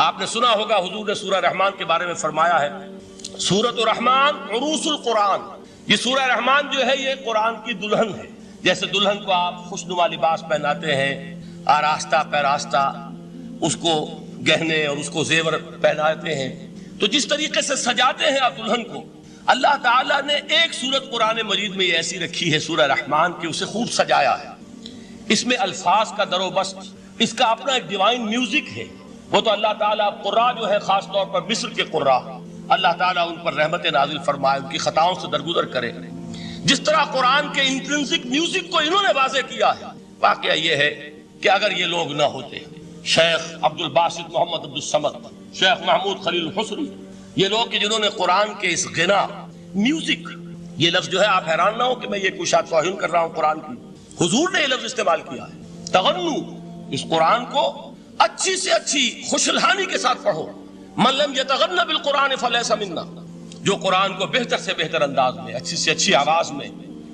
آپ نے سنا ہوگا حضور نے سورہ رحمان کے بارے میں فرمایا ہے، سورۃ الرحمان عروس القرآن، یہ سورہ رحمان جو ہے یہ قرآن کی دلہن ہے۔ جیسے دلہن کو آپ خوشنما لباس پہناتے ہیں، آراستہ پیراستہ اس کو گہنے اور اس کو زیور پہناتے ہیں، تو جس طریقے سے سجاتے ہیں آپ دلہن کو، اللہ تعالیٰ نے ایک سورت قرآن مجید میں یہ ایسی رکھی ہے سورہ رحمان کی، اسے خوب سجایا ہے۔ اس میں الفاظ کا در و بست، اس کا اپنا ایک ڈیوائن میوزک ہے۔ وہ تو اللہ تعالیٰ قراء جو ہے، خاص طور پر مصر کے قراء، اللہ تعالیٰ ان پر رحمت نازل فرمائے، ان کی خطاؤں سے درگزر کرے۔ جس طرح قرآن کے انٹرنسک میوزک کو انہوں نے واضح کیا ہے، واقعہ یہ ہے کہ اگر یہ لوگ نہ ہوتے، شیخ عبد الباسط محمد عبد الصمد، شیخ محمود خلیل الحسنی، یہ لوگ کہ جنہوں نے قرآن کے اس غنا میوزک، یہ لفظ جو ہے آپ حیران نہ ہو کہ میں یہ کوئی شاید توہین کر رہا ہوں قرآن کی، حضور نے یہ لفظ استعمال کیا ہے، تغنو، اس قرآن کو اچھی سے اچھی خوشلحانی کے ساتھ پڑھو۔ من لم یتغن بالقرآن فلیس منا، جو قرآن کو بہتر سے بہتر انداز میں، اچھی سے اچھی آواز میں،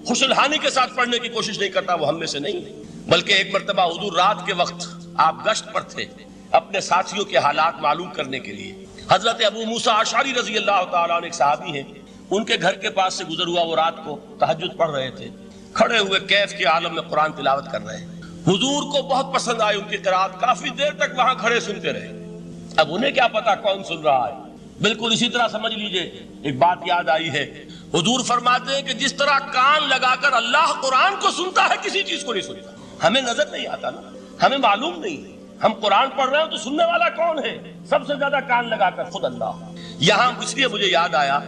خوشلحانی کے ساتھ پڑھنے کی کوشش نہیں کرتا، وہ ہم میں سے نہیں۔ بلکہ ایک مرتبہ حضور رات کے وقت آپ گشت پر تھے اپنے ساتھیوں کے حالات معلوم کرنے کے لیے۔ حضرت ابو موسیٰ اشعری رضی اللہ تعالیٰ عنہ ایک صحابی ہیں، ان کے گھر کے پاس سے گزر ہوا، وہ رات کو تہجد پڑھ رہے تھے، کھڑے ہوئے کیف کے عالم میں قرآن تلاوت کر رہے ہیں۔ حضور کو بہت پسند آئی ان کی قرات، کافی دیر تک وہاں کھڑے سنتے رہے۔ اب انہیں کیا پتا کون سن رہا ہے، بالکل اسی طرح سمجھ لیجئے ایک بات یاد آئی ہے، حضور فرماتے ہیں کہ جس طرح کان لگا کر اللہ قرآن کو سنتا ہے، کسی چیز کو نہیں سنتا۔ ہمیں نظر نہیں آتا نا، ہمیں معلوم نہیں، ہم قرآن پڑھ رہے ہیں تو سننے والا کون ہے؟ سب سے زیادہ کان لگا کر خود اللہ۔ یہاں اس لیے مجھے یاد آیا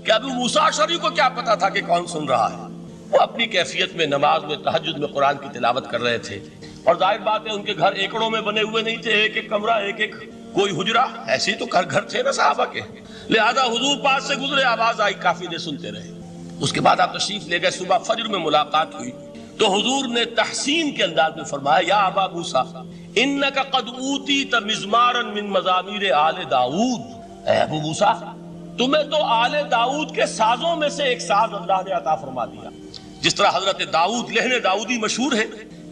کہ ابو موسیٰ اشعری کو کیا پتا تھا کہ کون سن رہا ہے؟ وہ اپنی کیفیت میں نماز میں تہجد میں قرآن کی تلاوت کر رہے تھے، اور ظاہر بات ہے ان کے گھر ایکڑوں میں بنے ہوئے نہیں تھے، ایک ایک کمرہ، ایک ایک کوئی حجرہ، ایسے تو گھر تھے نا صحابہ کے، لہذا حضور پاس سے گزرے، آواز آئی، کافی دیر سنتے رہے۔ اس کے بعد آپ تشریف لے گئے، صبح فجر میں ملاقات ہوئی تو حضور نے تحسین کے انداز میں فرمایا، یا ابا موسیٰ انک قد اوتیت مزمارا من مزامیر آل داؤد، اے ابو موسیٰ تمہیں تو آل داؤد کے سازوں میں سے ایک ساز اللہ نے عطا فرما دیا۔ جس طرح حضرت داؤد، لہن داؤدی مشہور ہے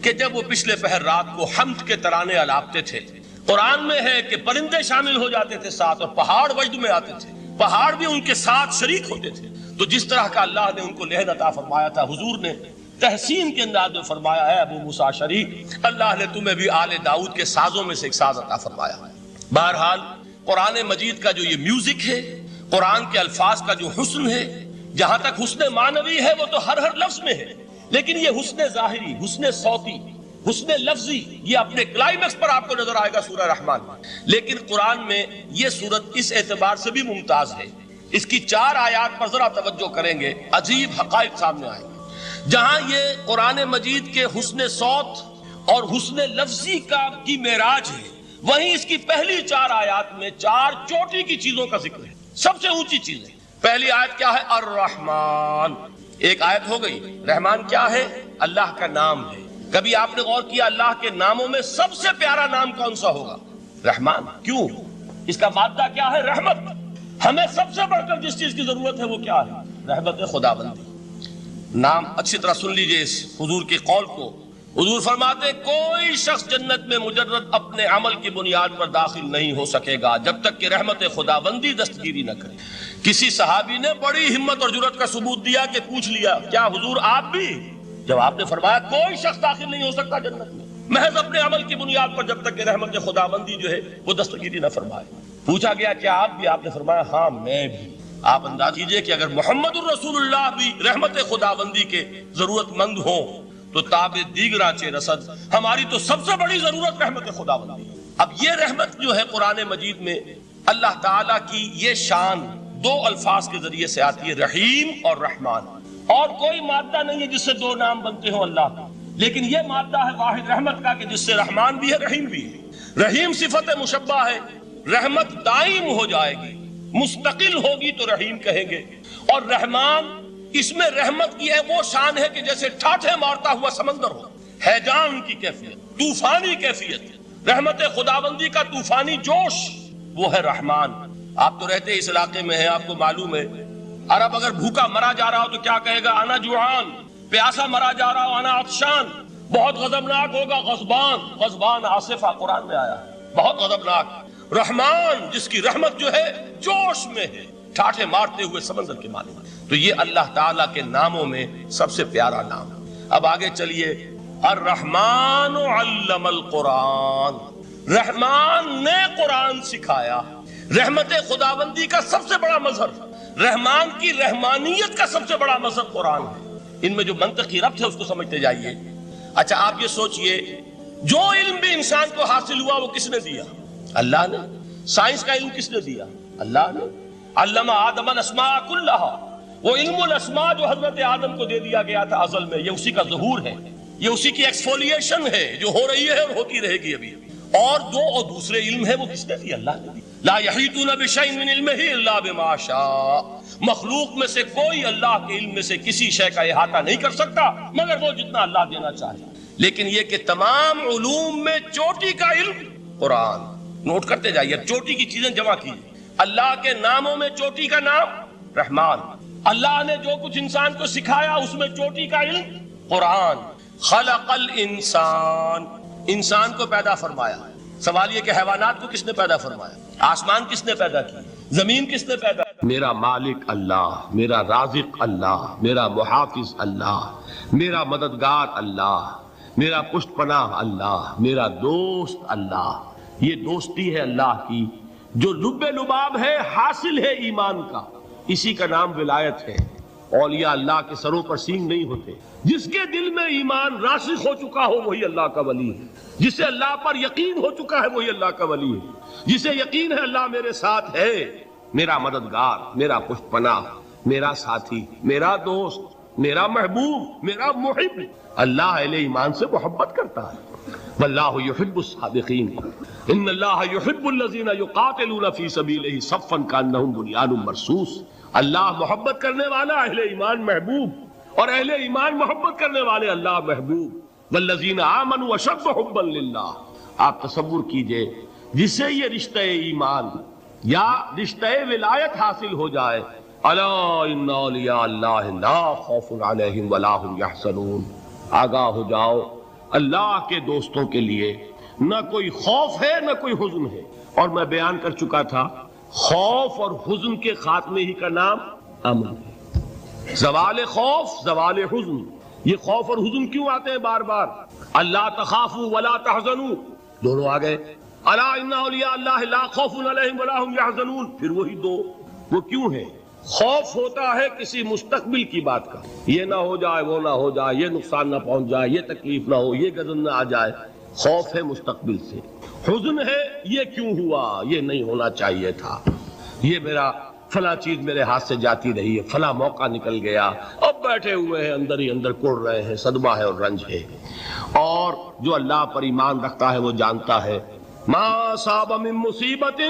کہ جب وہ پچھلے پہر رات کو حمد کے ترانے الاپتے تھے، قرآن میں ہے کہ پرندے شامل ہو جاتے تھے ساتھ، اور پہاڑ وجد میں آتے تھے، پہاڑ بھی ان کے ساتھ شریک ہوتے تھے۔ تو جس طرح کا اللہ نے ان کو لہن عطا فرمایا تھا، حضور نے تحسین کے انداز میں فرمایا ہے ابو موسیٰ اشعری، اللہ نے تمہیں بھی آل داؤد کے سازوں میں سے ایک ساز عطا فرمایا ہے۔ بہرحال قرآن مجید کا جو یہ میوزک ہے، قرآن کے الفاظ کا جو حسن ہے، جہاں تک حسن معنوی ہے وہ تو ہر لفظ میں ہے، لیکن یہ حسن ظاہری، حسن صوتی، حسن لفظی، یہ اپنے کلائمیکس پر آپ کو نظر آئے گا سورہ رحمان میں۔ لیکن قرآن میں یہ سورت اس اعتبار سے بھی ممتاز ہے، اس کی 4 آیات پر ذرا توجہ کریں گے، عجیب حقائق سامنے آئیں گے۔ جہاں یہ قرآن مجید کے حسن صوت اور حسن لفظی کی معراج ہے، وہیں اس کی پہلی 4 آیات میں 4 چوٹی کی چیزوں کا ذکر ہے، سب سے اونچی چیز ہے۔ پہلی آیت کیا ہے؟ الرحمن، ایک آیت ہو گئی۔ رحمان کیا ہے؟ اللہ کا نام ہے۔ کبھی آپ نے غور کیا اللہ کے ناموں میں سب سے پیارا نام کون سا ہوگا؟ رحمان۔ کیوں؟ اس کا مادہ کیا ہے؟ رحمت۔ ہمیں سب سے بڑھ کر جس چیز کی ضرورت ہے وہ کیا ہے؟ رحمت خداوندی۔ نام اچھی طرح سن لیجئے اس حضور کے قول کو۔ حضور فرماتے کوئی شخص جنت میں مجرد اپنے عمل کی بنیاد پر داخل نہیں ہو سکے گا جب تک کہ رحمت خداوندی دستگیری نہ کرے۔ کسی صحابی نے بڑی ہمت اور جرأت کا ثبوت دیا کہ پوچھ لیا، کیا حضور آپ بھی؟ جب آپ نے فرمایا کوئی شخص داخل نہیں ہو سکتا جنت میں محض اپنے عمل کی بنیاد پر جب تک کہ رحمت خداوندی جو ہے وہ دستگیری نہ فرمائے۔ پوچھا گیا کیا آپ بھی؟ آپ نے فرمایا ہاں میں بھی۔ آپ انداز کیجئے کہ اگر محمد الرسول اللہ بھی رحمت خداوندی کے ضرورت مند ہوں تو تاب دیگراں چے رسد، ہماری تو سب سے بڑی ضرورت رحمت خداوندی۔ اب یہ رحمت جو ہے قرآن مجید میں اللہ تعالیٰ کی یہ شان 2 الفاظ کے ذریعے سے آتی ہے، رحیم اور رحمان، اور کوئی مادہ نہیں ہے جس سے 2 نام بنتے ہوں اللہ کا، لیکن یہ مادہ ہے واحد رحمت کا کہ جس سے رحمان بھی ہے رحیم بھی ہے۔ رحیم صفت مشبہ ہے، رحمت دائم ہو جائے گی، مستقل ہوگی تو رحیم کہیں گے، اور رحمان اس میں رحمت کی ہے وہ شان ہے کہ جیسے ٹھاٹھے مارتا ہوا سمندر ہو، ہیجان کی کیفیت، طوفانی کیفیت، رحمت خداوندی کا طوفانی جوش، وہ ہے رحمان۔ آپ تو رہتے اس علاقے میں ہیں، آپ کو معلوم ہے عرب اگر بھوکا مرا جا رہا ہو تو کیا کہے گا؟ انا جوعان۔ پیاسا مرا جا رہا ہو انا عطشان۔ بہت غضبناک ہوگا غضبان، غضبان آصفہ قرآن میں آیا، بہت غضبناک۔ رحمان جس کی رحمت جو ہے جوش میں ہے، ٹھاٹھے مارتے ہوئے سمندر کے مالک۔ تو یہ اللہ تعالیٰ کے ناموں میں سب سے پیارا نام۔ اب آگے چلیے، الرحمن علم القرآن، رحمان نے قرآن سکھایا۔ رحمت خداوندی کا سب سے بڑا مظہر، رحمان کی رحمانیت کا سب سے بڑا مظہر قرآن ہے۔ ان میں جو منطقی ربط ہے اس کو سمجھتے جائیے۔ اچھا آپ یہ سوچئے، جو علم بھی انسان کو حاصل ہوا وہ کس نے دیا؟ اللہ نے۔ سائنس کا علم کس نے دیا؟ اللہ نے۔ علم آدم الاسماء کلھا، وہ علم الاسماء جو حضرت آدم کو دے دیا گیا تھا ازل میں، یہ اسی کا ظہور ہے، یہ اسی کی ایکسفولیشن ہے جو ہو رہی ہے اور ہوتی رہے گی ابھی۔ اور دوسرے علم ہے وہ کس نے دی؟ اللہ نے دی۔ لا یحیطون بشیء من علمہ الا بما شاء، مخلوق میں سے کوئی اللہ کے علم میں سے کسی شے کا احاطہ نہیں کر سکتا مگر وہ جتنا اللہ دینا چاہے۔ لیکن یہ کہ تمام علوم میں چوٹی کا علم قرآن، نوٹ کرتے جائیے، چوٹی کی چیزیں جمع کیجیے۔ اللہ کے ناموں میں چوٹی کا نام رحمان، اللہ نے جو کچھ انسان کو سکھایا اس میں چوٹی کا علم قرآن۔ خلق الانسان، انسان کو پیدا فرمایا۔ سوال یہ کہ حیوانات کو کس نے پیدا فرمایا؟ آسمان کس نے پیدا کی؟ زمین کس نے پیدا کی؟ میرا مالک اللہ، میرا رازق اللہ، میرا محافظ اللہ، میرا مددگار اللہ، میرا پشت پناہ اللہ، میرا دوست اللہ۔ یہ دوستی ہے اللہ کی جو لب لباب ہے، حاصل ہے ایمان کا، اسی کا نام ولایت ہے۔ اولیاء اللہ کے سروں پر سینگ نہیں ہوتے، جس کے دل میں ایمان راسخ ہو چکا ہو وہی اللہ کا ولی ہے، جسے اللہ پر یقین ہو چکا ہے وہی اللہ کا ولی ہے، جسے یقین ہے اللہ میرے ساتھ ہے، میرا مددگار، میرا پشت پناہ، میرا ساتھی، میرا دوست، میرا محبوب، میرا محب۔ اللہ اہل ایمان سے محبت کرتا ہے۔ واللہ یحب الصادقین، ان اللہ یحب الذین یقاتلون فی سبیلہ صفا کانہم بنیان مرصوص۔ اللہ محبت کرنے والا، اہل ایمان محبوب، اور اہل ایمان محبت کرنے والے اللہ محبوب۔ والذین آمنوا اشد حبا للہ۔ آپ تصور کیجئے جسے یہ رشتہ ایمان یا رشتہ ولایت حاصل ہو جائے، الا ان اولیاء اللہ لا خوف علیہم ولا هم یحزنون، آگاہ ہو جاؤ اللہ کے دوستوں کے لیے نہ کوئی خوف ہے نہ کوئی حزن ہے۔ اور میں بیان کر چکا تھا، خوف اور حزن کے خاتمے ہی کا نام امن ہے۔ زوال خوف، زوال حزن۔ یہ خوف اور حزن کیوں آتے ہیں بار بار؟ اللہ تخافوا ولا تحزنوا، دونوں آ گئے۔ الا ان اولیاء اللہ لا خوف علیہم ولا هم یحزنون، پھر وہی دو۔ وہ کیوں ہے؟ خوف ہوتا ہے کسی مستقبل کی بات کا، یہ نہ ہو جائے، وہ نہ ہو جائے، یہ نقصان نہ پہنچ جائے، یہ تکلیف نہ ہو، یہ غضب نہ آ جائے، خوف ہے مستقبل سے۔ حزن ہے یہ کیوں ہوا، یہ نہیں ہونا چاہیے تھا، یہ میرا فلاں چیز میرے ہاتھ سے جاتی رہی ہے، فلاں موقع نکل گیا، اب بیٹھے ہوئے ہیں اندر ہی اندر کڑ رہے ہیں، صدمہ ہے اور رنج ہے۔ اور جو اللہ پر ایمان رکھتا ہے وہ جانتا ہے ما اصاب من مصیبت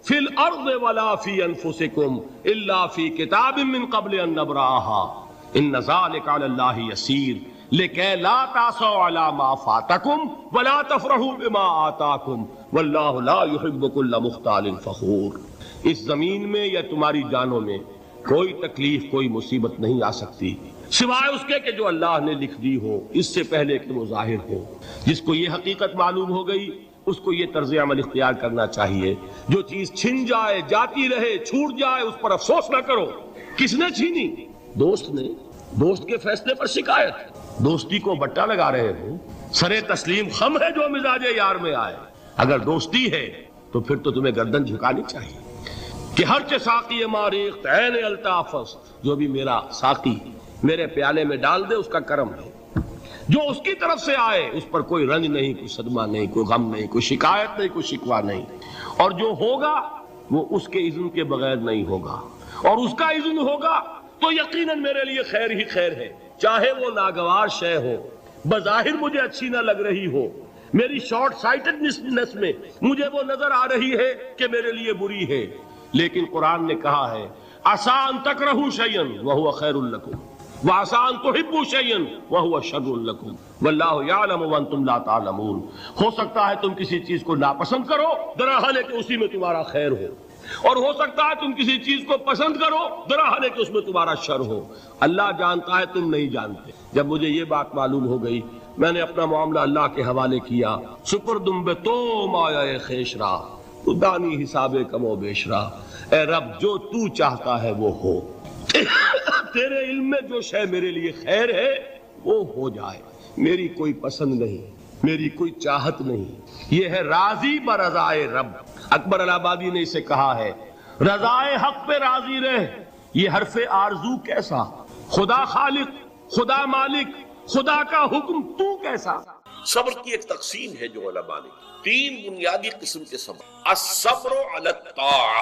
فی الارض ولا فی انفسکم الا فی کتاب من قبل ان نبرأها ان ذلک علی اللہ یسیر لکی لا تعصوا علی ما فاتکم ولا تفرحوا بما آتاکم واللہ لا يحب كل مختال فخور۔ اس زمین میں یا تمہاری جانوں میں کوئی تکلیف، کوئی مصیبت نہیں آ سکتی سوائے اس کے کہ جو اللہ نے لکھ دی ہو، اس سے پہلے کہ وہ ظاہر ہو۔ جس کو یہ حقیقت معلوم ہو گئی اس کو یہ طرز عمل اختیار کرنا چاہیے، جو چیز چھن جائے، جاتی رہے، چھوٹ جائے، اس پر افسوس نہ کرو۔ کس نے چھینی؟ دوست نے۔ دوست کے فیصلے پر شکایت، دوستی کو بٹا لگا رہے ہو، سرے تسلیم خم ہے جو مزاج یار میں آئے۔ اگر دوستی ہے تو پھر تو تمہیں گردن جھکانی چاہیے کہ ہر چہ ساقی ماریخت عین الطافس، جو بھی میرا ساقی میرے پیالے میں ڈال دے اس کا کرم ہے، جو اس کی طرف سے آئے اس پر کوئی رنج نہیں، کوئی صدمہ نہیں، کوئی غم نہیں، کوئی شکایت نہیں، کوئی شکوہ نہیں، اور جو ہوگا وہ اس کے اذن کے بغیر نہیں ہوگا، اور اس کا اذن ہوگا تو یقیناً میرے لیے خیر ہی خیر ہے، چاہے وہ ناگوار شے ہو، بظاہر مجھے اچھی نہ لگ رہی ہو، میری شارٹ سائٹڈنس میں مجھے وہ نظر آ رہی ہے کہ میرے لیے بری ہے، لیکن قرآن نے کہا ہے عسیٰ ان تکرہوا شیئا وہو خیر لکم وعسیٰ ان تحبوا شیئا وہو شر لکم واللہ یعلم وانتم لا تعلمون۔ ہو سکتا ہے تم کسی چیز کو ناپسند کرو، دراحال ہے کہ اسی میں تمہارا خیر ہو، اور ہو سکتا ہے تم کسی چیز کو پسند کرو، دراحال ہے کہ اس میں تمہارا شر ہو۔ اللہ جانتا ہے، تم نہیں جانتے۔ جب مجھے یہ بات معلوم ہو گئی میں نے اپنا معاملہ اللہ کے حوالے کیا۔ سپردم بے تو مایہ خیش را تو دانی حساب کم و بیشرا، اے رب جو تو چاہتا ہے وہ ہو، تیرے علم میں جو شے میرے لیے خیر ہے وہ ہو جائے، میری کوئی پسند نہیں، میری کوئی چاہت نہیں، یہ ہے راضی برضائے رب۔ اکبر الہ آبادی نے اسے کہا ہے رضائے حق پہ راضی رہ، یہ حرف آرزو کیسا، خدا خالق، خدا مالک، خدا کا حکم تو کیسا۔ صبر کی ایک تقسیم ہے جو علماء نے، تین بنیادی قسم کے صبر۔ الصبر علی الطاعہ،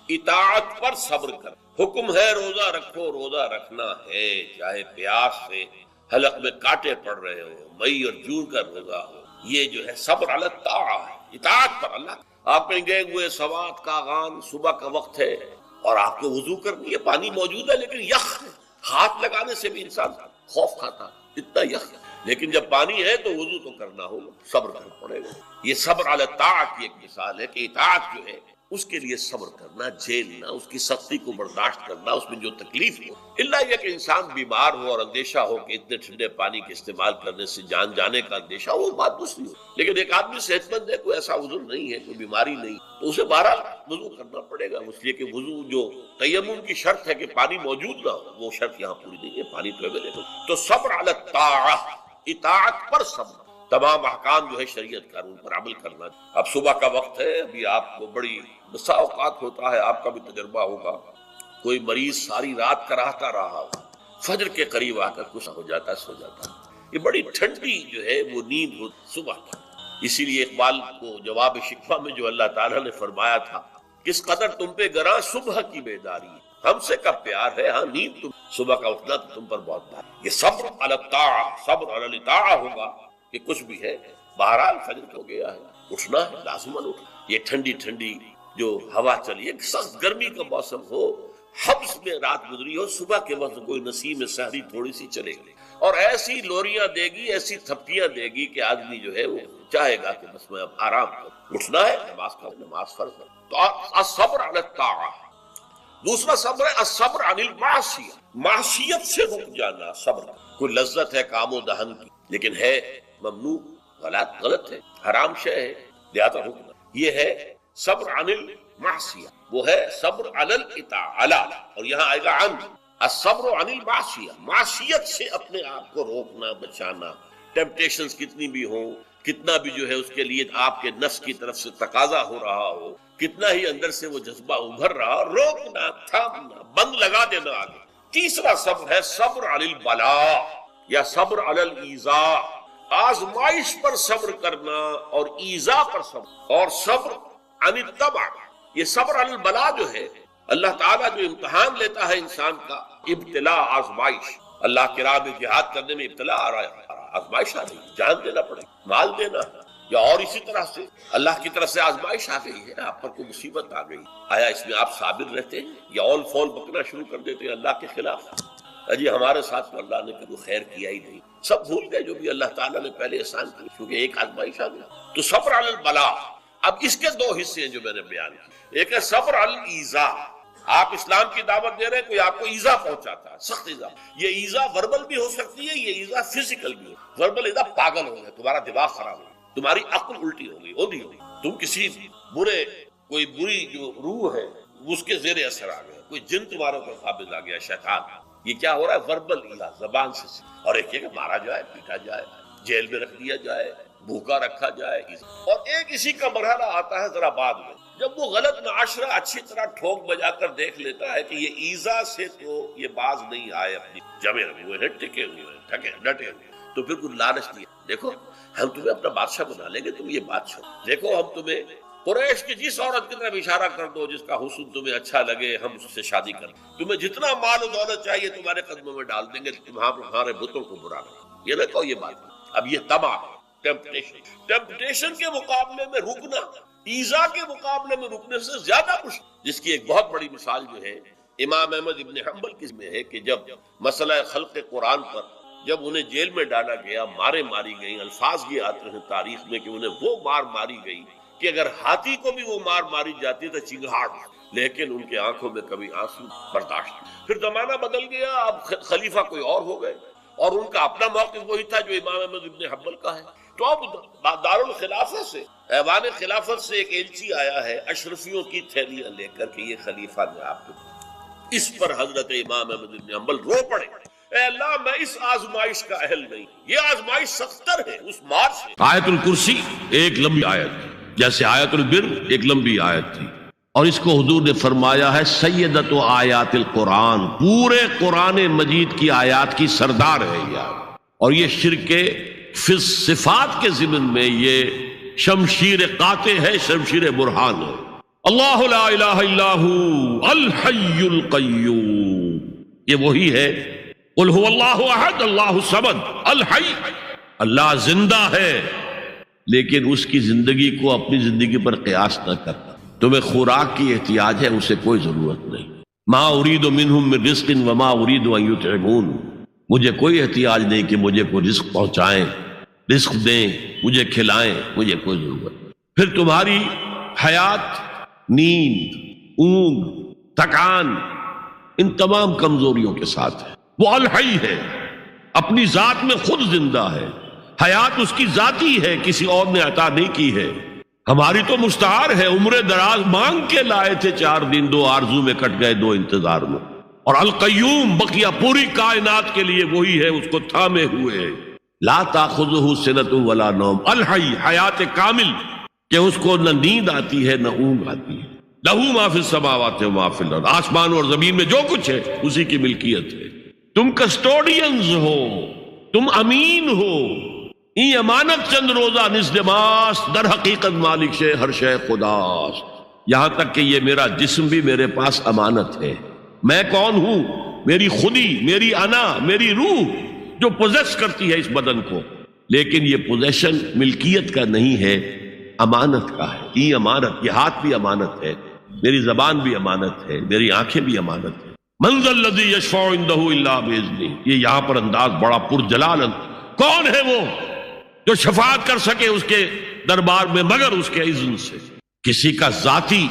اطاعت پر صبر کر، حکم ہے روزہ رکھو، روزہ رکھنا ہے، چاہے پیاس سے حلق میں کانٹے پڑ رہے ہو، مئی اور جون کا روزہ ہو، یہ جو ہے صبر علی الطاعہ ہے، اطاعت پر۔ اللہ آپ کہیں گے ہوئے سوات کا غان، صبح کا وقت ہے اور آپ کو وضو کرنی ہے، پانی موجود ہے لیکن یخ ہے، ہاتھ لگانے سے بھی انسان خوف کھاتا ہے، اتنا یخ ہے، لیکن جب پانی ہے تو وضو تو کرنا ہوگا، صبر کرنا پڑے گا۔ یہ صبر علی الطاعہ کی ایک مثال ہے کہ اطاعت جو ہے اس کے لیے صبر کرنا، جھیلنا، اس کی سختی کو برداشت کرنا، اس میں جو تکلیف ہو، اللہ یہ کہ انسان بیمار ہو اور اندیشہ ہو کہ اتنے ٹھنڈے پانی کے استعمال کرنے سے جان جانے کا اندیشہ ہو، وہ بات دوسری ہو، لیکن ایک آدمی صحت مند ہے، کوئی ایسا عذر نہیں ہے، کوئی بیماری نہیں، تو اسے بہرحال وضو کرنا پڑے گا، اس لیے کہ وضو جو تیمم کی شرط ہے کہ پانی موجود نہ ہو، وہ شرط یہاں پوری نہیں ہے، پانی تو اویلیبل۔ تو صبر علی الطاعہ، اطاعت پر صبر، تمام احکام جو ہے شریعت کا ان پر عمل کرنا۔ اب صبح کا وقت ہے، ابھی آپ کو بڑی بسا اوقات ہوتا ہے، آپ کا بھی تجربہ ہوگا، کوئی مریض ساری رات کراہتا رہا ہو، فجر کے قریب آ کر کچھ ہو جاتا ہے، سو جاتا ہے، یہ بڑی ٹھنڈی جو ہے وہ نیند ہو صبح کی۔ اسی لیے اقبال کو جواب شکوہ میں جو اللہ تعالیٰ نے فرمایا تھا، کس قدر تم پہ گراں صبح کی بیداری، ہم سے کب پیار ہے، ہاں نیند تم، صبح کا اٹھنا تو تم پر بہت بھاری۔ یہ صبر علی الطاعہ، صبر علی الطاعہ ہوگا کہ کچھ بھی ہے، بہرحال فجر ہو گیا ہے، اٹھنا ہے، لازماً اٹھنا۔ یہ ٹھنڈی ٹھنڈی جو ہوا چلی، ایک سخت گرمی کا موسم ہو، حبس میں رات گزری ہو، صبح کے وقت کوئی نسیم سحری تھوڑی سی چلے گی اور ایسی لوریاں دے گی، ایسی تھپکیاں دے گی کہ آدمی جو ہے وہ چاہے گا کہ بس میں اب آرام کروں، اٹھنا ہے، نماز کا نماز فرض ہے۔ تو الصبر علی الطاعہ۔ دوسرا صبر ہے الصبر عن المعصیہ، معصیت سے رک جانا صبر۔ کوئی لذت ہے کام و دہن کی لیکن ہے ممنوع، غلط ہے، حرام شے ہے، لہذا رکنا، یہ ہے صبر عن المعصیہ، وہ ہے صبر علی الاطاعہ، اور یہاں آئے گا عن الصبر عن المعصیہ، معصیت سے اپنے آپ کو روکنا، بچانا، ٹیمپٹیشنز کتنی بھی ہوں، کتنا بھی جو ہے اس کے لیے آپ کے نفس کی طرف سے تقاضا ہو رہا ہو، کتنا ہی اندر سے وہ جذبہ ابھر رہا ہو، روکنا، تھامنا، بند لگا دینا آگے۔ تیسرا صبر ہے صبر علی البلاء یا صبر علی الایذاء، آزمائش پر صبر کرنا اور ایذا پر صبر، اور صبر عن الطبع، یہ صبر علی البلاء جو ہے، اللہ تعالیٰ جو امتحان لیتا ہے انسان کا، ابتلاء، آزمائش، اللہ کی راہ میں جہاد کرنے میں ابتلاء آ رہا ہے، آزمائش آ رہی ہے، جان دینا پڑے، مال دینا ہے، یا اور اسی طرح سے اللہ کی طرف سے آزمائش آ گئی ہے، آپ پر کوئی مصیبت آ گئی، آیا اس میں آپ صابر رہتے ہیں یا اول فول بکنا شروع کر دیتے ہیں اللہ کے خلاف؟ جی ہمارے ساتھ تو اللہ نے کوئی خیر کیا ہی نہیں، سب بھول گئے جو بھی اللہ تعالیٰ نے پہلے احسان کیا، کیونکہ ایک آزمائش آ گئی۔ تو صبر علی البلاء، اب اس کے دو حصے ہیں جو میں نے بیان کیے، ایک ہے صبر علی الایذاء، آپ اسلام کی دعوت دے رہے ہیں، کوئی آپ کو ایذا پہنچاتا ہے، سخت ایذا، یہ ایذا وربل بھی ہو سکتی ہے، یہ ایذا فزیکل بھی ہو۔ وربل ایذا، پاگل ہو گئے، تمہارا دماغ خراب ہو گیا، تمہاری عقل الٹی ہو گئی، اوندھی ہو گئی، تم کسی برے، کوئی بری جو روح ہے اس کے زیر اثر آ گئے، کوئی جن تمہارے اوپر قابض آ گیا، شیطان۔ یہ کیا ہو رہا ہے؟ وربل ایذا، زبان سے، اور ایک یہ کہ مارا جائے، پیٹا جائے، جیل میں رکھ دیا جائے، بھوکا رکھا جائے، اور ایک اسی کا مرحلہ آتا ہے ذرا بعد میں، جب وہ غلط معاشرہ اچھی طرح ٹھوک بجا کر دیکھ لیتا ہے کہ یہ ایذا سے تو یہ باز نہیں آئے، اپنی جمے ہوئے ہیں، ٹکے ہوئے ہیں، ڈٹے ہوئے ہیں، تو پھر کوئی لالچ نہیں ہے، دیکھو ہم تمہیں اپنا بادشاہ بنا لیں گے، تم یہ بات چھوڑو، دیکھو ہم تمہیں قریش کی جس عورت کی طرف اشارہ کر دو جس کا حسن تمہیں اچھا لگے، ہم اس سے شادی کر دیں، تمہیں جتنا مال و دولت چاہیے تمہارے قدموں میں ڈال دیں گے، تمہارے بتوں کو برا لگے، یہ نہ کہو یہ بات۔ اب یہ تباہ ٹیمپٹیشن کے مقابلے میں رکنا، ایذا کے مقابلے میں رکنے سے زیادہ مشکل، جس کی ایک بہت بڑی مثال جو ہے امام احمد ابن حنبل کی میں ہے کہ جب مسئلہ خلق قرآن پر جب انہیں جیل میں ڈالا گیا، مارے ماری گئی، الفاظ یہ آتے ہیں تاریخ میں کہ انہیں وہ مار ماری گئی کہ اگر ہاتھی کو بھی وہ مار ماری جاتی تو چنگھاڑ، لیکن ان کے آنکھوں میں کبھی آنسو برداشت۔ پھر زمانہ بدل گیا، اب خلیفہ کوئی اور ہو گئے اور ان کا اپنا موقف وہی تھا جو امام احمد ابن حنبل کا ہے، تو اب دارالخلافہ سے ایوان خلافت سے ایک ایلچی آیا ہے اشرفیوں کی تھیلیاں لے کر کے یہ خلیفہ نے آپ کو. اس پر حضرت امام احمد بن حنبل رو پڑے، اے اللہ میں اس آزمائش کا اہل نہیں، یہ آزمائش سختر ہے اس مار سے. آیت الکرسی ایک لمبی آیت، جیسے آیت البر ایک لمبی آیت تھی، اور اس کو حضور نے فرمایا ہے سیدۃ آیات القرآن، پورے قرآن مجید کی آیات کی سردار ہے یہ آیت. اور یہ شرک فی صفات کے ضمن میں یہ شمشیر قاطع ہے، شمشیر برہان ہے. اللہ لا الہ الا ہو الحی القیوم، یہ وہی ہے. قل هو اللہ احد اللہ الصمد الحی، اللہ زندہ ہے لیکن اس کی زندگی کو اپنی زندگی پر قیاس نہ کرتا. تمہیں خوراک کی احتیاج ہے، اسے کوئی ضرورت نہیں. ما ارید منہم من رزق وما ارید ان یطعمون، مجھے کوئی احتیاج نہیں کہ مجھے کوئی رزق پہنچائیں، رزق دیں، مجھے کھلائیں، مجھے کوئی ضرورت نہیں. پھر تمہاری حیات نیند، اونگ، تھکان ان تمام کمزوریوں کے ساتھ ہے. وہ الحی ہے، اپنی ذات میں خود زندہ ہے، حیات اس کی ذاتی ہے، کسی اور نے عطا نہیں کی ہے. ہماری تو مستعار ہے، عمر دراز مانگ کے لائے تھے 4 دن، 2 آرزو میں کٹ گئے 2 انتظار میں. اور القیوم بقیہ پوری کائنات کے لیے وہی ہے، اس کو تھامے ہوئے. لا تاخذہ سنۃ ولا نوم، الحی حیات کامل کہ اس کو نہ نیند آتی ہے نہ اونگ آتی ہے. لہو ما فی السماوات و ما فی الارض، آسمان اور زمین میں جو کچھ ہے اسی کی ملکیت ہے. تم کسٹوڈینز ہو، تم امین ہو. ای امانت چند روزہ نزد ماست، در حقیقت مالک شے ہر شے خداست. یہاں تک کہ یہ میرا جسم بھی میرے پاس امانت ہے. میں کون ہوں؟ میری خودی، میری انا، میری روح جو پوزیس کرتی ہے اس بدن کو، لیکن یہ پوزیشن ملکیت کا نہیں ہے، امانت کا ہے. ای امانت، یہ ہاتھ بھی امانت ہے، میری زبان بھی امانت ہے، میری آنکھیں بھی امانت ہے. من ذا الذی یشفع عندہ الا باذنہ، یہ یہاں پر انداز بڑا پرجلال. کون ہے وہ جو شفاعت کر سکے اس کے دربار میں مگر اس کے اذن سے؟ کسی کا ذاتی،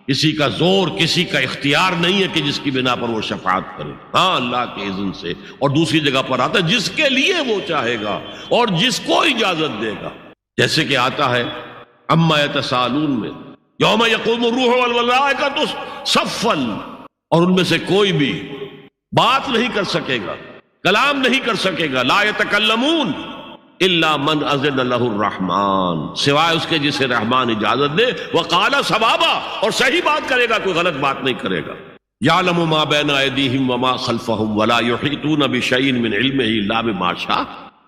کسی کا زور، کسی کا اختیار نہیں ہے کہ جس کی بنا پر وہ شفاعت کرے. ہاں اللہ کے اذن سے. اور دوسری جگہ پر آتا ہے جس کے لیے وہ چاہے گا اور جس کو اجازت دے گا. جیسے کہ آتا ہے اما یتساءلون میں، یوم یقوم الروح والملائکۃ صفا، اور ان میں سے کوئی بھی بات نہیں کر سکے گا، کلام نہیں کر سکے گا. لا یتکلمون الا من اذن له الرحمن، سوائے اس کے جسے رحمان اجازت دے. وقال صوابا، اور صحیح بات کرے گا، کوئی غلط بات نہیں کرے گا. یعلم ما بین ایدیہم وما خلفہم ولا یحیطون بشیء من علمہ الا بما شاء،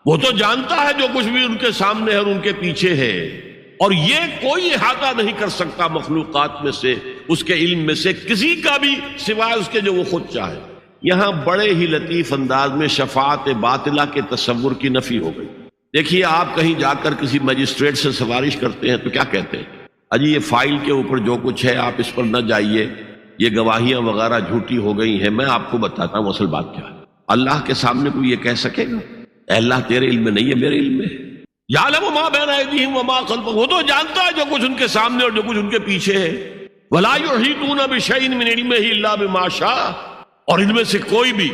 وہ تو جانتا ہے جو کچھ بھی ان کے سامنے ہے اور ان کے پیچھے ہے، اور یہ کوئی احاطہ نہیں کر سکتا مخلوقات میں سے اس کے علم میں سے کسی کا بھی سوائے اس کے جو وہ خود چاہے. یہاں بڑے ہی لطیف انداز میں شفاعت باطلہ کے تصور کی نفی ہو گئی. دیکھیے آپ کہیں جا کر کسی مجسٹریٹ سے سفارش کرتے ہیں تو کیا کہتے ہیں؟ اجی یہ فائل کے اوپر جو کچھ ہے آپ اس پر نہ جائیے، یہ گواہیاں وغیرہ جھوٹی ہو گئی ہیں، میں آپ کو بتاتا ہوں اصل بات کیا ہے. اللہ کے سامنے کوئی یہ کہہ سکے گا اے اللہ تیرے علم میں نہیں ہے، میرے علم میں ہے. یعلم ما بین ایدیہم وما خلفہم، وہ تو جانتا ہے جو کچھ ان کے سامنے اور جو کچھ ان کے پیچھے ہے. ولا یحیطون بشیء من علمہ الا بما شاء، اور ان میں سے کوئی بھی،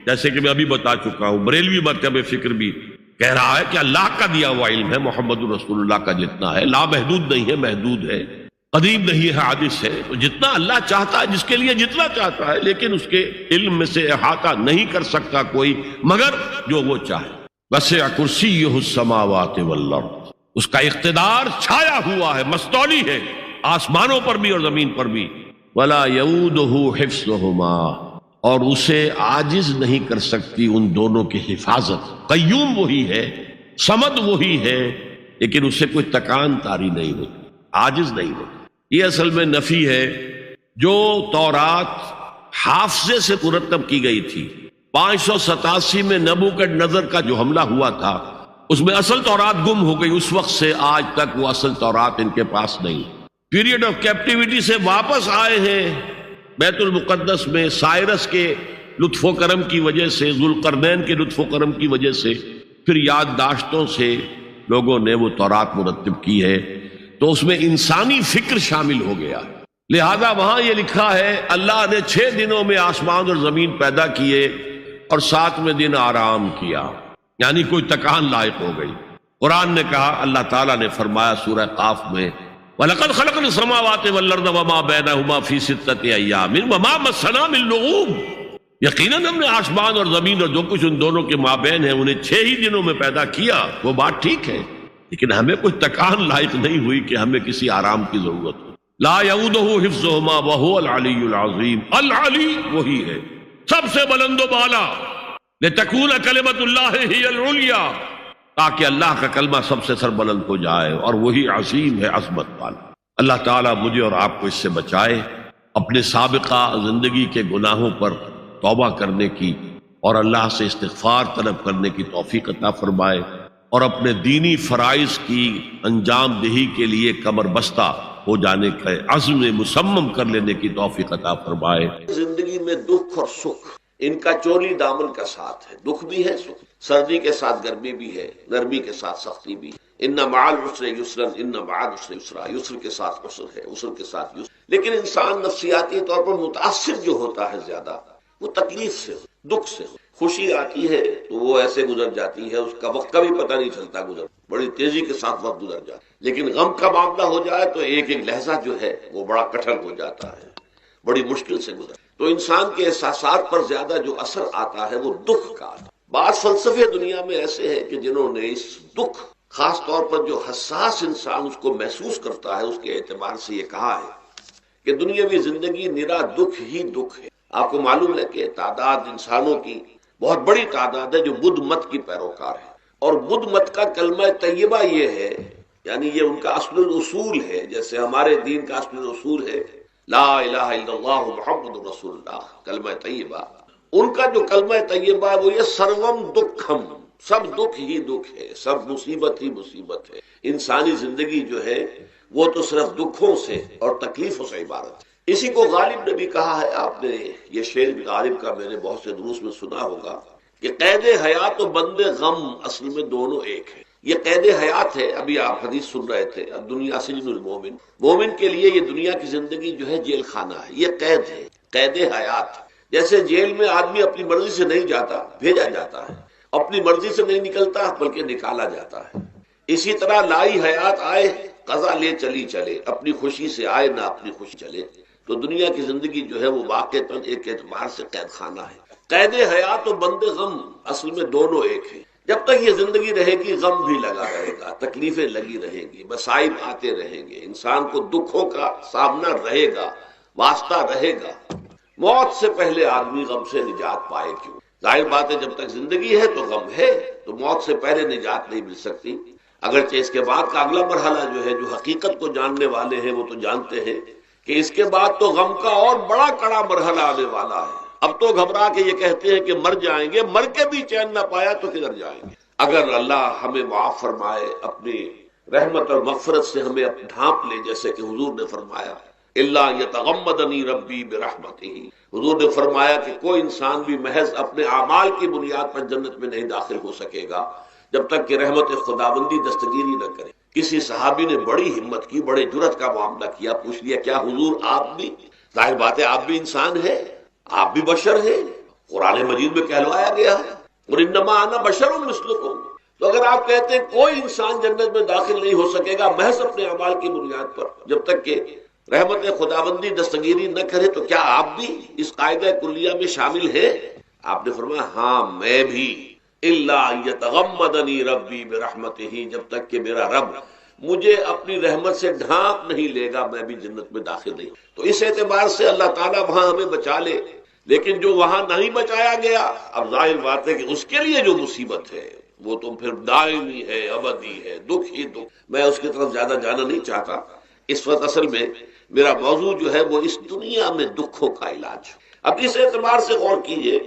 جیسے کہ میں ابھی بتا چکا ہوں، بریلوی مرکب فکر بھی کہہ رہا ہے کہ اللہ کا دیا ہوا علم ہے، محمد رسول اللہ کا جتنا ہے، لا محدود نہیں ہے، محدود ہے، قدیم نہیں ہے، حادث ہے. تو جتنا اللہ چاہتا ہے، جس کے لیے جتنا چاہتا ہے، لیکن اس کے علم میں سے احاطہ نہیں کر سکتا کوئی مگر جو وہ چاہے. وسع کرسیہ السماوات والارض، اس کا اقتدار چھایا ہوا ہے، مستولی ہے، آسمانوں پر بھی اور زمین پر بھی. ولا یؤودہ حفظہما، اور اسے عاجز نہیں کر سکتی ان دونوں کی حفاظت. قیوم وہی ہے، صمد وہی ہے، لیکن اسے کوئی تکان تاری نہیں ہوتی، عاجز نہیں ہوتی. یہ اصل میں نفی ہے جو تورات حافظے سے مرتب کی گئی تھی. 587 میں نبوکدنضر کا جو حملہ ہوا تھا اس میں اصل تورات گم ہو گئی. اس وقت سے آج تک وہ اصل تورات ان کے پاس نہیں. پیریڈ آف کیپٹیوٹی سے واپس آئے ہیں بیت المقدس میں، سائرس کے لطف و کرم کی وجہ سے، ذوالقرنین کے لطف و کرم کی وجہ سے، پھر یادداشتوں سے لوگوں نے وہ تورات مرتب کی ہے. تو اس میں انسانی فکر شامل ہو گیا، لہذا وہاں یہ لکھا ہے اللہ نے 6 دنوں میں آسمان اور زمین پیدا کیے اور 7ویں دن آرام کیا، یعنی کوئی تکان لائق ہو گئی. قرآن نے کہا، اللہ تعالیٰ نے فرمایا سورہ قاف میں، وَلَقَدْ خَلَقْنَا السَّمَاوَاتِ وَالْأَرْضَ وَمَا بَيْنَهُمَا فِي سِتَّةِ أَيَّامٍ وَمَا مَسَّنَا مِن لُغُوبٍ، یقیناً ہم نے آسمان اور زمین اور جو کچھ ان دونوں کے مابین ہے انہیں 6 ہی دنوں میں پیدا کیا۔ وہ بات ٹھیک ہے، لیکن ہمیں کچھ تکان لائق نہیں ہوئی کہ ہمیں کسی آرام کی ضرورت ہو۔ لا یعودہ حفظہما وہو العلی العظیم، العلی وہی ہے سب سے بلند و بالا، لتکون کلمۃ اللہ ہی العلیٰ، تاکہ اللہ کا کلمہ سب سے سربلند ہو جائے، اور وہی عظیم ہے، عظمت والا۔ اللہ تعالیٰ مجھے اور آپ کو اس سے بچائے، اپنے سابقہ زندگی کے گناہوں پر توبہ کرنے کی اور اللہ سے استغفار طلب کرنے کی توفیق عطا فرمائے، اور اپنے دینی فرائض کی انجام دہی کے لیے کمر بستہ ہو جانے کا عزم مصمم کر لینے کی توفیق عطا فرمائے۔ زندگی میں دکھ اور سکھ ان کا چولی دامن کا ساتھ ہے، دکھ بھی ہے، سکھ، سردی کے ساتھ گرمی بھی ہے، نرمی کے ساتھ سختی بھی ہے۔ ان مع العسر یسرا، ان مع العسر یسرا، یسر کے ساتھ عسر ہے، عسر کے ساتھ یسر۔ لیکن انسان نفسیاتی طور پر متاثر جو ہوتا ہے زیادہ، وہ تکلیف سے ہو، دکھ سے ہو۔ خوشی آتی ہے تو وہ ایسے گزر جاتی ہے، اس کا وقت کا بھی پتہ نہیں چلتا، گزر بڑی تیزی کے ساتھ وقت گزر جاتا ہے۔ لیکن غم کا معاملہ ہو جائے تو ایک ایک لہجہ جو ہے وہ بڑا کٹھن ہو جاتا ہے، بڑی مشکل سے گزر۔ تو انسان کے احساسات پر زیادہ جو اثر آتا ہے وہ دکھ کا آتا ہے۔ بعض فلسفے دنیا میں ایسے ہیں کہ جنہوں نے اس دکھ، خاص طور پر جو حساس انسان اس کو محسوس کرتا ہے، اس کے اعتبار سے یہ کہا ہے کہ دنیاوی زندگی نرا دکھ ہی دکھ ہے۔ آپ کو معلوم ہے کہ تعداد انسانوں کی بہت بڑی تعداد ہے جو بدھ مت کی پیروکار ہے، اور بدھ مت کا کلمہ طیبہ یہ ہے، یعنی یہ ان کا اصل الاصول ہے، جیسے ہمارے دین کا اصل الاصول ہے لا الہ الا اللہ محمد رسول اللہ، کلمہ طیبہ۔ ان کا جو کلمہ طیبہ ہے وہ یہ سروم دکھم، سب دکھ ہی دکھ ہے، سب مصیبت ہی مصیبت ہے۔ انسانی زندگی جو ہے وہ تو صرف دکھوں سے اور تکلیفوں سے عبارت ہے۔ اسی کو غالب نے بھی کہا ہے، آپ نے یہ شعر بھی غالب کا میں نے بہت سے دروس میں سنا ہوگا کہ قید حیات و بند غم اصل میں دونوں ایک ہے۔ یہ قید حیات ہے، ابھی آپ حدیث سن رہے تھے، الدنیا سجن المومن، مومن کے لیے یہ دنیا کی زندگی جو ہے جیل خانہ ہے، یہ قید ہے، قید حیات۔ جیسے جیل میں آدمی اپنی مرضی سے نہیں جاتا، بھیجا جاتا ہے، اپنی مرضی سے نہیں نکلتا بلکہ نکالا جاتا ہے، اسی طرح لائی حیات آئے قضا لے چلی چلے، اپنی خوشی سے آئے نہ اپنی خوشی چلے۔ تو دنیا کی زندگی جو ہے وہ واقعتاً ایک اعتبار سے قید خانہ ہے۔ قید حیات و بند غم اصل میں دونوں ایک ہیں۔ جب تک یہ زندگی رہے گی غم بھی لگا رہے گا، تکلیفیں لگی رہیں گی، مصائب آتے رہیں گے، انسان کو دکھوں کا سامنا رہے گا، واسطہ رہے گا۔ موت سے پہلے آدمی غم سے نجات پائے کیوں؟ ظاہر بات ہے جب تک زندگی ہے تو غم ہے، تو موت سے پہلے نجات نہیں مل سکتی۔ اگرچہ اس کے بعد کا اگلا مرحلہ جو ہے، جو حقیقت کو جاننے والے ہیں وہ تو جانتے ہیں کہ اس کے بعد تو غم کا اور بڑا کڑا مرحلہ آنے والا ہے۔ اب تو گھبرا کے یہ کہتے ہیں کہ مر جائیں گے، مر کے بھی چین نہ پایا تو کدھر جائیں گے؟ اگر اللہ ہمیں معاف فرمائے، اپنی رحمت اور مغفرت سے ہمیں ڈھانپ لے، جیسے کہ حضور نے فرمایا الا یتغمدنی ربی برحمتہ، حضور نے فرمایا کہ کوئی انسان بھی محض اپنے اعمال کی بنیاد پر جنت میں نہیں داخل ہو سکے گا جب تک کہ رحمت خداوندی دستگیری نہ کرے۔ کسی صحابی نے بڑی ہمت کی، بڑے جرأت کا معاملہ کیا، پوچھ لیا کیا حضور آپ بھی؟ ظاہر بات ہے آپ بھی انسان ہیں، آپ بھی بشر ہیں، قرآن مجید میں کہلوایا گیا ہے اور انما انا بشر مثلکم۔ تو اگر آپ کہتے ہیں کوئی انسان جنت میں داخل نہیں ہو سکے گا محض اپنے اعمال کی بنیاد پر جب تک کہ رحمت خداوندی دستگیری نہ کرے، تو کیا آپ بھی اس قاعدہ کلیہ میں شامل ہیں؟ آپ نے فرمایا ہاں میں بھی، الا یتغمدنی ربی برحمتہ، جب تک کہ میرا رب مجھے اپنی رحمت سے ڈھانپ نہیں لے گا میں بھی جنت میں داخل نہیں ہوں۔ تو اس اعتبار سے اللہ تعالیٰ وہاں ہمیں بچا لے، لیکن جو وہاں نہیں بچایا گیا، اب ظاہر بات ہے کہ اس کے لیے جو مصیبت ہے وہ تو پھر دائمی ہے، ابدی ہے، دکھ ہی دکھ۔ میں اس کی طرف زیادہ جانا نہیں چاہتا اس وقت، اصل میں میرا موضوع جو ہے وہ اس دنیا میں دکھوں کا علاج۔ اب اس اعتبار سے غور کیجئے،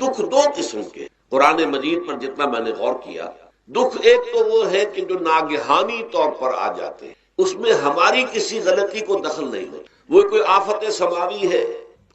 دکھ دو قسم کے قرآن مجید پر جتنا میں نے غور کیا، دکھ ایک تو وہ ہے کہ جو ناگہانی طور پر آ جاتے ہیں، اس میں ہماری کسی غلطی کو دخل نہیں ہوتا۔ وہ کوئی آفت سماوی ہے،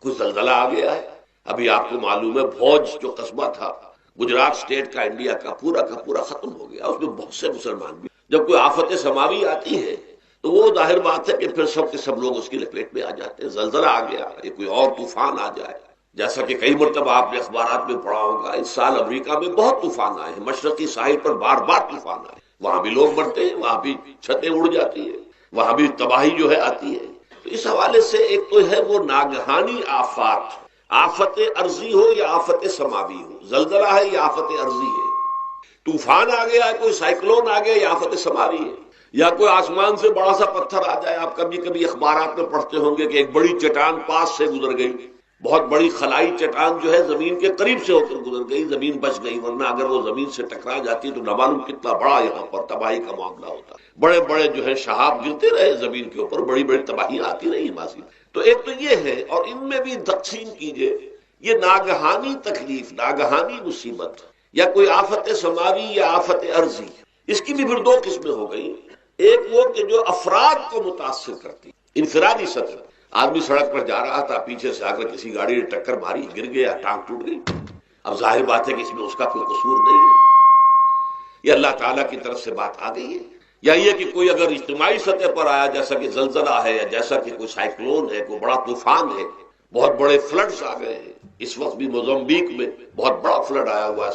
کوئی زلزلہ آ گیا ہے، ابھی آپ کو معلوم ہے بھوج جو قصبہ تھا گجرات اسٹیٹ کا، انڈیا کا پورا ختم ہو گیا، اس میں بہت سے مسلمان بھی۔ جب کوئی آفت سماوی آتی ہے تو وہ ظاہر بات ہے کہ پھر سب کے سب لوگ اس کی لپیٹ میں آ جاتے ہیں۔ زلزلہ آ گیا، یا کوئی اور طوفان آ جائے، جیسا کہ کئی مرتبہ آپ نے اخبارات میں پڑھا ہوگا، اس سال امریکہ میں بہت طوفان آئے ہیں، مشرقی ساحل پر بار بار طوفان آئے۔ وہاں بھی لوگ مرتے ہیں، وہاں بھی چھتیں اڑ جاتی ہیں، وہاں بھی تباہی جو ہے آتی ہے۔ تو اس حوالے سے ایک تو ہے وہ ناگہانی آفات، آفت ارضی ہو یا آفت سماوی ہو، زلزلہ ہے یا آفت ارضی ہے، طوفان آ گیا ہے، کوئی سائیکلون آ گیا یا آفت سماوی ہے، یا کوئی آسمان سے بڑا سا پتھر آ جائے۔ آپ کبھی کبھی اخبارات میں پڑھتے ہوں گے کہ ایک بڑی چٹان پاس سے گزر گئی، بہت بڑی خلائی چٹان جو ہے زمین کے قریب سے ہو کر گزر گئی، زمین بچ گئی، ورنہ اگر وہ زمین سے ٹکرا جاتی تو نہ معلوم کتنا بڑا یہاں پر تباہی کا معاملہ ہوتا۔ بڑے بڑے جو ہے شہاب گرتے رہے زمین کے اوپر، بڑی بڑی تباہیاں آتی رہی ماضی میں۔ تو ایک تو یہ ہے، اور ان میں بھی تقسیم کیجئے، یہ ناگہانی تکلیف، ناگہانی مصیبت، یا کوئی آفت سماوی یا آفت ارضی، اس کی بھی پھر دو قسمیں ہو گئی۔ ایک وہ کہ جو افراد کو متاثر کرتی، انفرادی سطح، آدمی سڑک پر جا رہا تھا، پیچھے سے آ کر کسی گاڑی نے ٹکر ماری، گر گیا، ٹانگ ٹوٹ گئی، اب ظاہر بات ہے کہ اس میں اس کا کوئی قصور نہیں ہے، یہ اللہ تعالیٰ کی طرف سے بات آ گئی ہے۔ یا یہ کہ کوئی اگر اجتماعی سطح پر آیا، جیسا کہ زلزلہ ہے، یا جیسا کہ کوئی سائیکلون ہے، کوئی بڑا طوفان ہے، بہت بڑے فلڈز آ گئے ہیں۔ اس وقت بھی موزمبیق میں بہت بڑا فلڈ آیا ہوا ہے،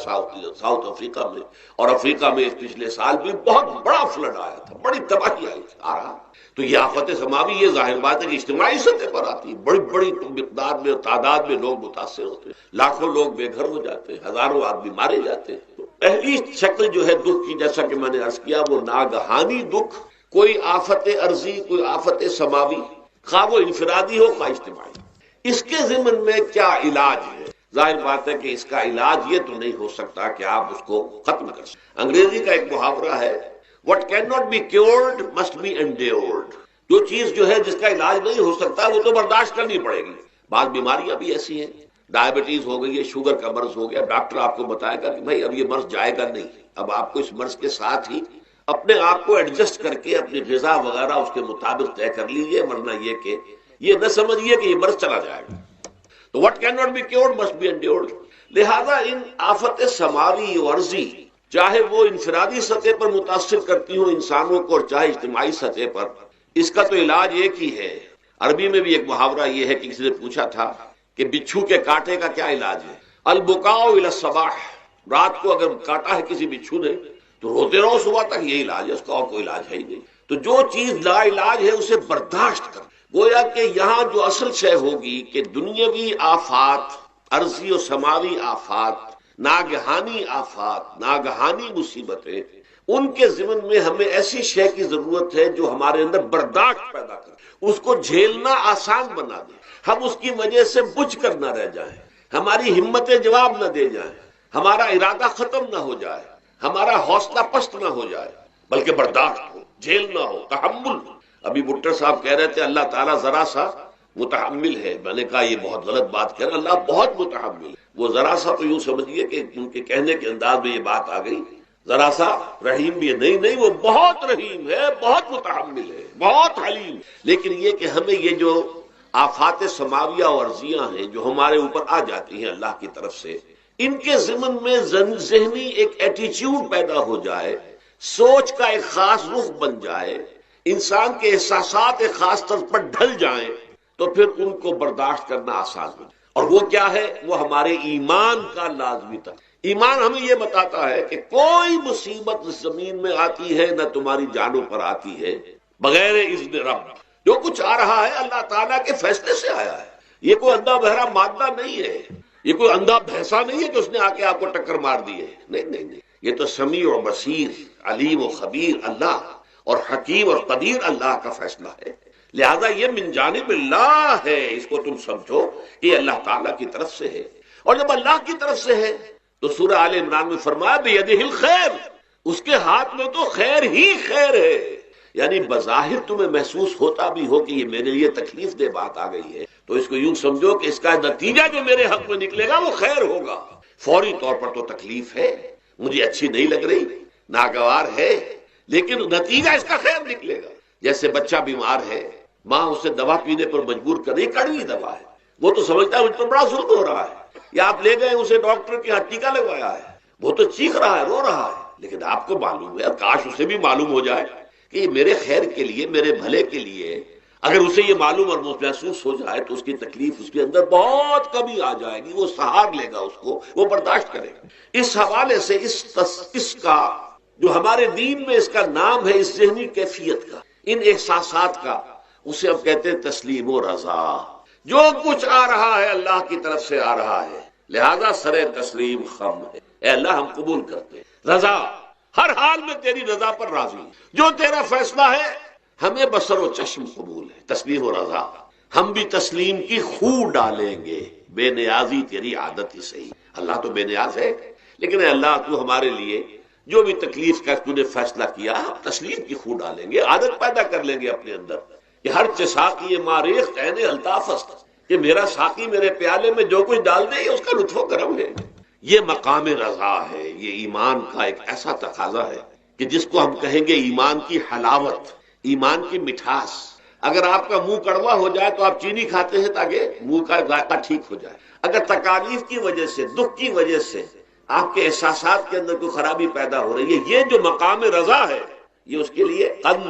ساؤتھ افریقہ میں، اور افریقہ میں پچھلے سال بھی بہت بڑا فلڈ آیا تھا، بڑی تباہی آئی تھی، آ رہا۔ تو یہ آفت سماوی، یہ ظاہر بات ہے کہ اجتماعی سطح پر آتی ہے، بڑی بڑی مقدار میں، تعداد میں لوگ متاثر ہوتے ہیں، لاکھوں لوگ بے گھر ہو جاتے ہیں، ہزاروں آدمی مارے جاتے ہیں۔ تو پہلی شکل جو ہے دکھ کی، جیسا کہ میں نے عرض کیا، وہ ناگہانی دکھ، کوئی آفت ارضی، کوئی آفت سماوی، خواہ وہ انفرادی ہو خواہ اجتماعی۔ اس کے ضمن میں کیا علاج ہے؟ ظاہر بات ہے کہ اس کا علاج یہ تو نہیں ہو سکتا کہ آپ اس کو ختم کر سکیں۔ انگریزی کا ایک محاورہ ہے، what cannot be cured must be endured۔ جو چیز جو ہے جس کا علاج نہیں ہو سکتا وہ تو برداشت کرنی پڑے گی۔ بعض بیماریاں بھی ایسی ہیں، ڈائبٹیز ہو گئی ہے، شوگر کا مرض ہو گیا، ڈاکٹر آپ کو بتائے گا کہ بھائی اب یہ مرض جائے گا نہیں، اب آپ کو اس مرض کے ساتھ ہی اپنے آپ کو ایڈجسٹ کر کے اپنی غذا وغیرہ اس کے مطابق طے کر لیجئے، ورنہ یہ کہ یہ نہ سمجھیے کہ یہ مرض چلا جائے گا۔ تو what cannot be cured must be endured۔ لہذا ان آفت سماوی و ارضی، چاہے وہ انفرادی سطح پر متاثر کرتی ہوں انسانوں کو، اور چاہے اجتماعی سطح پر، اس کا تو علاج ایک ہی ہے۔ عربی میں بھی ایک محاورہ یہ ہے کہ کسی نے پوچھا تھا کہ بچھو کے کاٹے کا کیا علاج ہے؟ البکاء الی الصباح، رات کو اگر کاٹا ہے کسی بچھو نے تو روتے رہو صبح تک، یہ علاج ہے، اس کا اور کوئی علاج ہے ہی نہیں۔ تو جو چیز لا علاج ہے اسے برداشت کر، گویا کہ یہاں جو اصل شے ہوگی کہ دنیاوی آفات، عرضی و سماوی آفات، ناگہانی آفات، ناگہانی مصیبتیں، ان کے ضمن میں ہمیں ایسی شے کی ضرورت ہے جو ہمارے اندر برداشت پیدا کرے، اس کو جھیلنا آسان بنا دے، ہم اس کی وجہ سے بجھ کر نہ رہ جائیں، ہماری ہمتیں جواب نہ دے جائیں، ہمارا ارادہ ختم نہ ہو جائے، ہمارا حوصلہ پست نہ ہو جائے، بلکہ برداشت ہو، جھیلنا ہو، تحمل۔ ابھی بھٹر صاحب کہہ رہے تھے اللہ تعالیٰ ذرا سا متحمل ہے، میں نے کہا یہ بہت غلط بات کہہ رہے، اللہ بہت متحمل ہے۔ وہ ذرا سا تو یوں سمجھیے کہ ان کے کہنے کے انداز میں یہ بات آ گئی، ذرا سا رحیم بھی ہے، نہیں وہ بہت رحیم ہے، بہت متحمل ہے، بہت حلیم۔ لیکن یہ کہ ہمیں یہ جو آفات سماویہ اور ارضیاں ہیں جو ہمارے اوپر آ جاتی ہیں اللہ کی طرف سے، ان کے ضمن میں ذہنی ایک ایٹیچیوڈ پیدا ہو جائے، سوچ کا ایک خاص رخ بن جائے، انسان کے احساسات ایک خاص طرز پر ڈھل جائیں، تو پھر ان کو برداشت کرنا آسان ہو۔ اور وہ کیا ہے؟ وہ ہمارے ایمان کا لازمی تھا۔ ایمان ہمیں یہ بتاتا ہے کہ کوئی مصیبت اس زمین میں آتی ہے نہ تمہاری جانوں پر آتی ہے بغیر اذن رب۔ جو کچھ آ رہا ہے اللہ تعالیٰ کے فیصلے سے آیا ہے، یہ کوئی اندھا بہرا مادہ نہیں ہے، یہ کوئی اندھا بھینسا نہیں ہے کہ اس نے آ کے آپ کو ٹکر مار دی ہے، نہیں، یہ تو سمیع و بصیر، علیم و خبیر اللہ، اور حکیم اور قدیر اللہ کا فیصلہ ہے۔ لہذا یہ من جانب اللہ ہے، اس کو تم سمجھو کہ یہ اللہ تعالیٰ کی طرف سے ہے۔ اور جب اللہ کی طرف سے ہے تو سورہ آل عمران میں فرمایا بیدہ الخیر، اس کے ہاتھ میں تو خیر ہی خیر ہے۔ یعنی بظاہر تمہیں محسوس ہوتا بھی ہو کہ یہ میرے لیے تکلیف دہ بات آ گئی ہے، تو اس کو یوں سمجھو کہ اس کا نتیجہ جو میرے حق میں نکلے گا وہ خیر ہوگا۔ فوری طور پر تو تکلیف ہے، مجھے اچھی نہیں لگ رہی، ناگوار ہے، لیکن نتیجہ اس کا خیر نکلے گا۔ جیسے بچہ بیمار ہے، ماں اسے دوا پینے پر مجبور کر رہی، کڑوی دوا ہے، وہ تو سمجھتا ہے مجھ پر بڑا ظلم ہو رہا ہے، یا آپ لے گئے اسے ڈاکٹر کے یہاں ٹیکا لگوایا ہے، وہ تو چیخ رہا ہے، رو رہا ہے، لیکن آپ کو معلوم ہے، کاش اسے بھی معلوم ہو جائے کہ یہ میرے خیر کے لیے، میرے بھلے کے لیے۔ اگر اسے یہ معلوم اور محسوس ہو جائے تو اس کی تکلیف اس کے اندر بہت کمی آ جائے گی، وہ سہار لے گا، اس کو وہ برداشت کرے گا۔ اس حوالے سے اس کا جو ہمارے دین میں اس کا نام ہے، اس ذہنی کیفیت کا، ان احساسات کا، اسے اب کہتے ہیں تسلیم و رضا۔ جو کچھ آ رہا ہے اللہ کی طرف سے آ رہا ہے، لہذا سر تسلیم خم ہے، اے اللہ ہم قبول کرتے ہیں، رضا، ہر حال میں تیری رضا پر راضی، جو تیرا فیصلہ ہے ہمیں بصر و چشم قبول ہے، تسلیم و رضا۔ ہم بھی تسلیم کی خو ڈالیں گے، بے نیازی تیری عادت ہی صحیح۔ اللہ تو بے نیاز ہے، لیکن اے اللہ تو ہمارے لیے جو بھی تکلیف کا تو نے فیصلہ کیا، ہم تسلیم کی خو ڈالیں گے، عادت پیدا کر لیں گے اپنے اندر کہ ہر ساقی ماریخ عین الطاف است، کہ میرا ساقی میرے پیالے میں جو کچھ ڈال دے یہ اس کا لطف و کرم ہے۔ یہ مقام رضا ہے، یہ ایمان کا ایک ایسا تقاضا ہے کہ جس کو ہم کہیں گے ایمان کی حلاوت، ایمان کی مٹھاس۔ اگر آپ کا منہ کڑوا ہو جائے تو آپ چینی کھاتے ہیں تاکہ منہ کا ذائقہ ٹھیک ہو جائے۔ اگر تکالیف کی وجہ سے، دکھ کی وجہ سے آپ کے احساسات کے اندر کوئی خرابی پیدا ہو رہی ہے، یہ جو مقام رضا ہے یہ اس کے لیے